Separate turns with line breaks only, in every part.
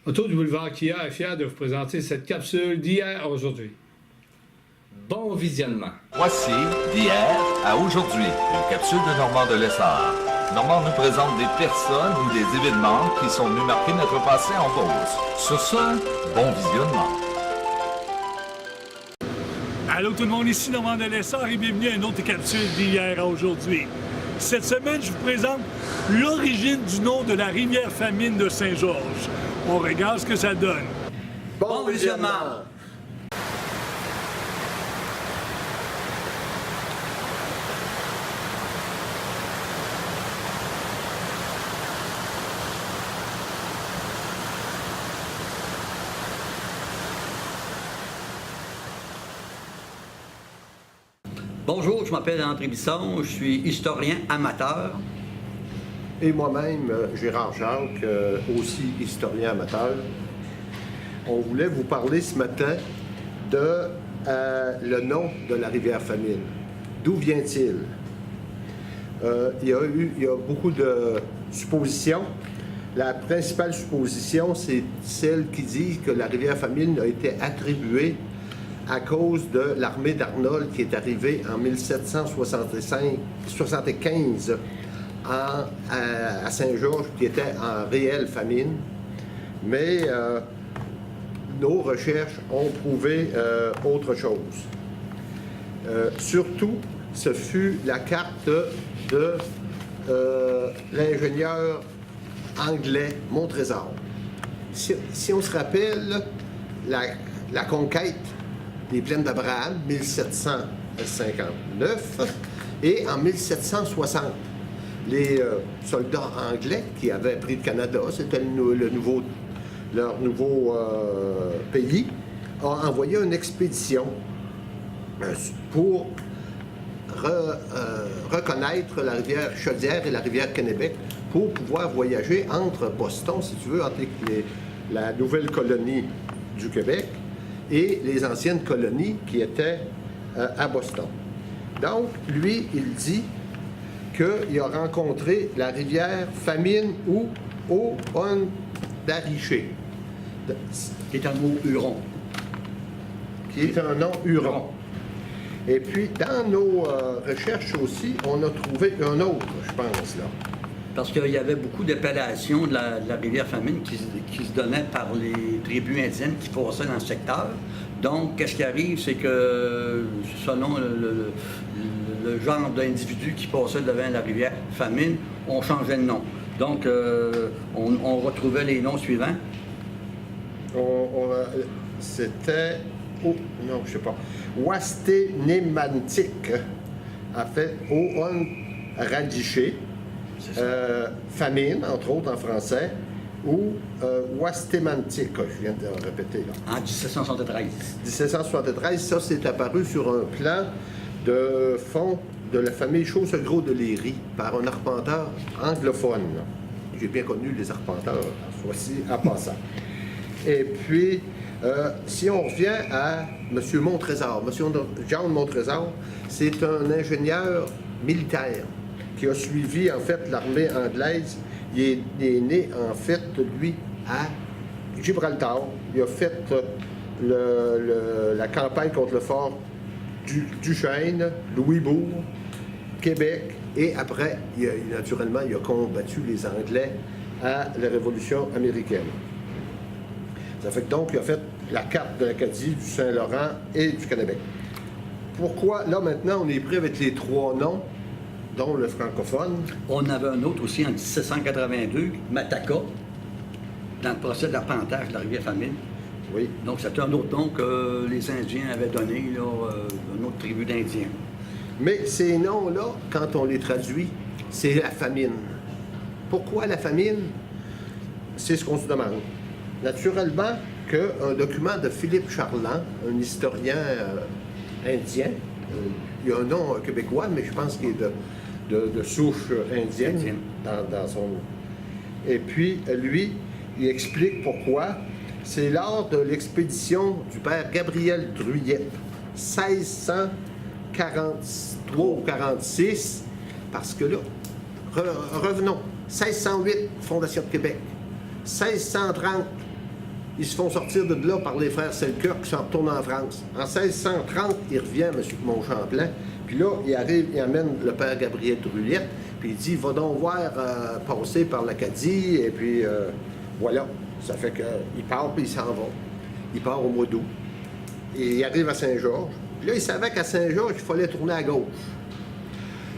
Auto du boulevard Kia est fier de vous présenter cette capsule d'hier à aujourd'hui.
Bon visionnement.
Voici d'hier à aujourd'hui, une capsule de Normand de Lessard. Normand nous présente des personnes ou des événements qui sont venus marquer notre passé en Beauce. Sur ce, bon visionnement.
Allô tout le monde, ici Normand de Lessard et bienvenue à une autre capsule d'hier à aujourd'hui. Cette semaine, je vous présente l'origine du nom de la rivière Famine de Saint-Georges. On regarde ce que ça donne.
Bon visionnement.
Bonjour, je m'appelle André Bisson, je suis historien amateur.
Et moi-même, Gérard Jacques, aussi historien amateur. On voulait vous parler ce matin de le nom de la rivière Famine. D'où vient-il? Il y a beaucoup de suppositions. La principale supposition, c'est celle qui dit que la rivière Famine a été attribuée à cause de l'armée d'Arnold qui est arrivée en 1775 à Saint-Georges, qui était en réelle famine. Mais nos recherches ont prouvé autre chose. Surtout, ce fut la carte de l'ingénieur anglais Montrésor. Si on se rappelle, la conquête des plaines d'Abraham, 1759, et en 1760, les soldats anglais qui avaient pris le Canada, c'était leur nouveau pays, ont envoyé une expédition pour reconnaître la rivière Chaudière et la rivière Kennebec pour pouvoir voyager entre Boston, si tu veux, entre la nouvelle colonie du Québec et les anciennes colonies qui étaient à Boston. Donc, lui, il dit qu'il a rencontré la rivière Famine ou Ondarriché.
Qui est un mot huron.
Qui est un nom huron. Et puis, dans nos recherches aussi, on a trouvé un autre, je pense, là.
Parce qu'il y avait beaucoup d'appellations de la rivière Famine qui se donnaient par les tribus indiennes qui passaient dans le secteur. Donc, qu'est-ce qui arrive, c'est que selon le genre d'individus qui passaient devant la rivière Famine, on changeait de nom. Donc, on retrouvait les noms suivants.
C'était... Oh, non, je sais pas. Ouasténémantique a fait Ondarriché. Famine, entre autres en français, ou Ouastémantique, je viens de répéter là.
En 1773.
1773, ça c'est apparu sur un plan de fond de la famille Chaussegros de Léry par un arpenteur anglophone. J'ai bien connu les arpenteurs, voici en passant. Et puis, si on revient à M. Montrésor, M. John Montrésor, c'est un ingénieur militaire qui a suivi, en fait, l'armée anglaise. Il est né, en fait, lui, à Gibraltar. Il a fait la campagne contre le fort Duchesne, Louisbourg, Québec, et après, naturellement, il a combattu les Anglais à la Révolution américaine. Ça fait que donc, il a fait la carte de l'Acadie, du Saint-Laurent et du Québec. Pourquoi, là, maintenant, on est pris avec les trois noms, dont le francophone.
On avait un autre aussi en 1782, Mataka, dans le procès d'arpentage de la rivière Famine.
Oui.
Donc, c'était un autre nom que les Indiens avaient donné, là, une autre tribu d'Indiens.
Mais ces noms-là, quand on les traduit, c'est la famine. Pourquoi la famine? C'est ce qu'on se demande. Naturellement, qu'un document de Philippe Charland, un historien indien, il y a un nom québécois, mais je pense qu'il est de souche indienne dans son... Et puis, lui, il explique pourquoi. C'est lors de l'expédition du père Gabriel Druyette, 1643 ou 46, parce que là, revenons, 1608, Fondation de Québec, 1630, Ils se font sortir de là par les frères Selkirk qui s'en retournent en France. En 1630, il revient, M. Montchamplain, puis là, il arrive, il amène le père Gabriel Druillette, puis il dit, va donc voir passer par l'Acadie, et puis voilà. Ça fait qu'il part, puis il s'en va. Il part au mois d'août. Et il arrive à Saint-Georges. Puis là, il savait qu'à Saint-Georges, il fallait tourner à gauche.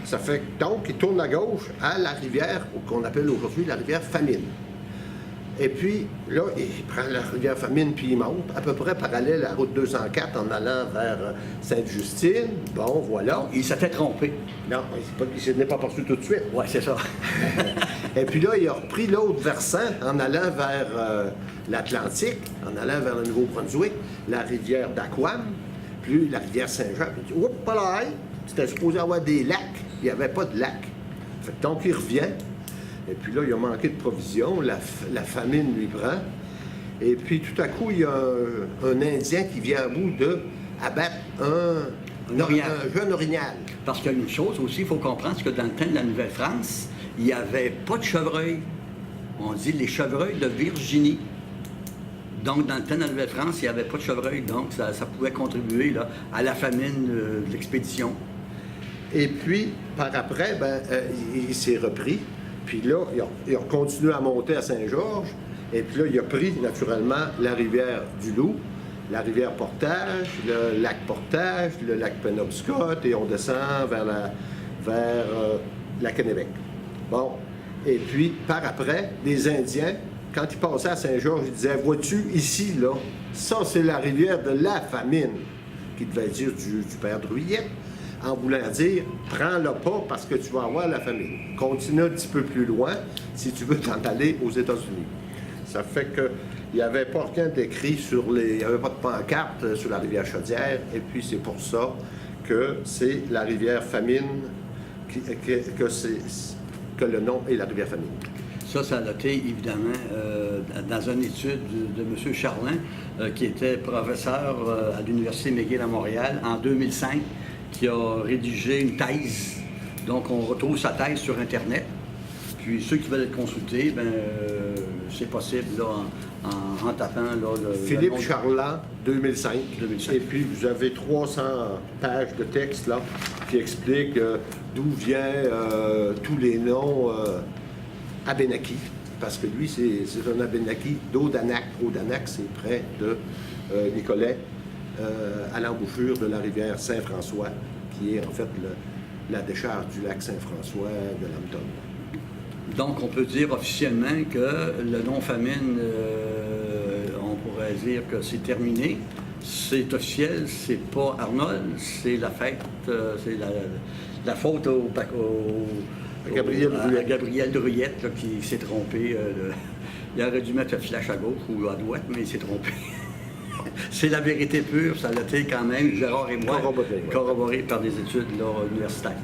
Ça fait donc, il tourne à gauche à la rivière, qu'on appelle aujourd'hui la rivière Famine. Et puis, là, il prend la rivière Famine, puis il monte, à peu près parallèle à la route 204 en allant vers Sainte-Justine. Bon, voilà.
Il s'était trompé.
Non, il n'est pas poursuivi tout de suite.
Oui, c'est ça.
Et puis là, il a repris l'autre versant en allant vers l'Atlantique, en allant vers le Nouveau-Brunswick, la rivière d'Aquam, puis la rivière Saint-Jean. Puis il dit, oups, pas là, c'était supposé avoir des lacs. Il n'y avait pas de lac. Fait que donc, il revient. Et puis là, il a manqué de provisions. La famine lui prend. Et puis, tout à coup, il y a un Indien qui vient à bout d'abattre un jeune orignal.
Parce qu'il y a une chose aussi, il faut comprendre, c'est que dans le temps de la Nouvelle-France, il n'y avait pas de chevreuil. On dit les chevreuils de Virginie. Donc, dans le temps de la Nouvelle-France, il n'y avait pas de chevreuil. Donc, ça pouvait contribuer là, à la famine de l'expédition.
Et puis, par après, il s'est repris. Puis là, il a continué à monter à Saint-Georges. Et puis là, il a pris, naturellement, la rivière du Loup, la rivière Portage, le lac Portage, le lac Penobscot, et on descend vers la Kennebec. Bon. Et puis, par après, les Indiens, quand ils passaient à Saint-Georges, ils disaient, vois-tu, ici, là, ça, c'est la rivière de la famine, qui devait dire du père Druillette, en voulant dire, prends-le pas parce que tu vas avoir la famine. Continue un petit peu plus loin si tu veux t'en aller aux États-Unis. Ça fait qu'il n'y avait pas rien d'écrit il n'y avait pas de pancarte sur la rivière Chaudière, et puis c'est pour ça que c'est la rivière Famine, que le nom est la rivière Famine.
Ça a été évidemment dans une étude de M. Charlin, qui était professeur à l'Université McGill à Montréal en 2005, qui a rédigé une thèse. Donc, on retrouve sa thèse sur Internet. Puis, ceux qui veulent le consulter, c'est possible là, en tapant là,
Philippe Charland, 2005. Et puis, vous avez 300 pages de texte là, qui expliquent d'où viennent tous les noms Abénaki. Parce que lui, c'est un Abénaki d'Odanak. Odanak, c'est près de Nicolet, à l'embouchure de la rivière Saint-François, qui est en fait la décharge du lac Saint-François de Lambton.
Donc, on peut dire officiellement que le nom famine, on pourrait dire que c'est terminé. C'est officiel, c'est pas Arnold, c'est la fête, c'est la faute à Gabriel Druillette là, qui s'est trompé. Il aurait dû mettre le flash à gauche ou à droite, mais il s'est trompé. C'est la vérité pure, ça l'a été quand même, Gérard et moi, corroboré par des études là, universitaires.